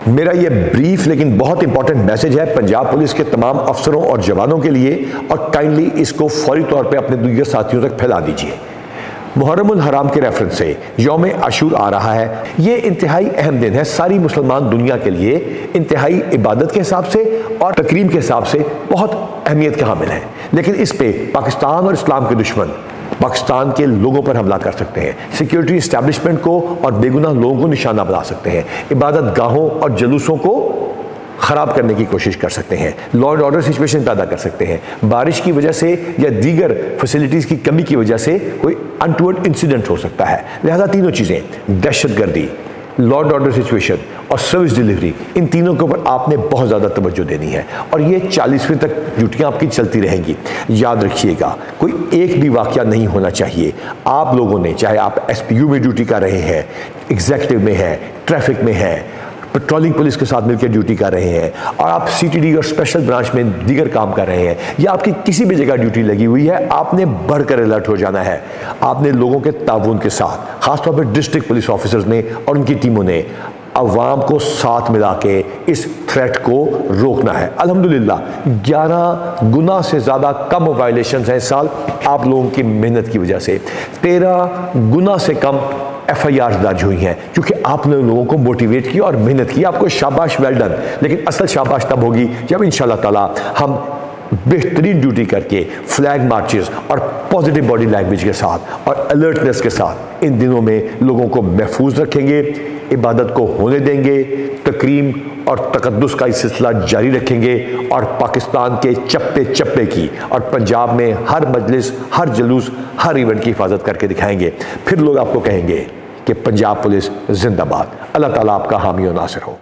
میرا یہ بریف لیکن بہت امپورٹنٹ میسج ہے پنجاب پولیس کے تمام افسروں اور جوانوں کے لیے، اور کائنڈلی اس کو فوری طور پہ اپنے دیگر ساتھیوں تک پھیلا دیجیے۔ محرم الحرام کے ریفرنس سے یوم عاشور آ رہا ہے۔ یہ انتہائی اہم دن ہے ساری مسلمان دنیا کے لیے، انتہائی عبادت کے حساب سے اور تکریم کے حساب سے بہت اہمیت کا حامل ہے، لیکن اس پہ پاکستان اور اسلام کے دشمن پاکستان کے لوگوں پر حملہ کر سکتے ہیں، سیکیورٹی اسٹیبلشمنٹ کو اور بے گناہ لوگوں کو نشانہ بنا سکتے ہیں، عبادت گاہوں اور جلوسوں کو خراب کرنے کی کوشش کر سکتے ہیں، لا اینڈ آرڈر سچویشن پیدا کر سکتے ہیں، بارش کی وجہ سے یا دیگر فیسلٹیز کی کمی کی وجہ سے کوئی انٹورڈ انسیڈنٹ ہو سکتا ہے۔ لہذا تینوں چیزیں، دہشت گردی، لا اینڈ آرڈر سچویشن اور سروس ڈیلیوری، ان تینوں کے اوپر آپ نے بہت زیادہ توجہ دینی ہے، اور یہ 40ویں تک ڈیوٹیاں آپ کی چلتی رہیں گی۔ یاد رکھیے گا کوئی ایک بھی واقعہ نہیں ہونا چاہیے۔ آپ لوگوں نے، چاہے آپ ایس پی یو میں ڈیوٹی کر رہے ہیں، ایگزیکٹو میں ہیں، ٹریفک میں ہیں، پیٹرولنگ پولیس کے ساتھ مل کے ڈیوٹی کر رہے ہیں، اور آپ سی ٹی ڈی اور اسپیشل برانچ میں دیگر کام کر رہے ہیں، یا آپ کی کسی بھی جگہ ڈیوٹی لگی ہوئی ہے، آپ نے بڑھ کر الرٹ ہو جانا ہے۔ آپ نے لوگوں کے تعاون کے ساتھ، خاص طور پہ ڈسٹرکٹ پولیس آفیسرز نے اور ان کی ٹیموں نے عوام کو ساتھ ملا کے اس تھریٹ کو روکنا ہے۔ الحمدللہ 11 گنا سے زیادہ کم وائلیشنز ہیں اس سال آپ لوگوں کی محنت کی وجہ سے، 13 گنا سے کم ایف آئی آرز درج ہوئی ہیں، کیونکہ آپ نے لوگوں کو موٹیویٹ کیا اور محنت کی۔ آپ کو شاباش، ویل ڈن۔ لیکن اصل شاباش تب ہوگی جب انشاءاللہ تعالی ہم بہترین ڈیوٹی کر کے فلیگ مارچز اور پازیٹیو باڈی لینگویج کے ساتھ اور الرٹنس کے ساتھ ان دنوں میں لوگوں کو محفوظ رکھیں گے، عبادت کو ہونے دیں گے، تکریم اور تقدس کا یہ سلسلہ جاری رکھیں گے، اور پاکستان کے چپے چپے کی اور پنجاب میں ہر مجلس، ہر جلوس، ہر ایونٹ کی حفاظت کر کے دکھائیں گے۔ پھر لوگ آپ کو کہیں گے کہ پنجاب پولیس زندہ باد۔ اللہ تعالیٰ آپ کا حامی و ناصر ہو۔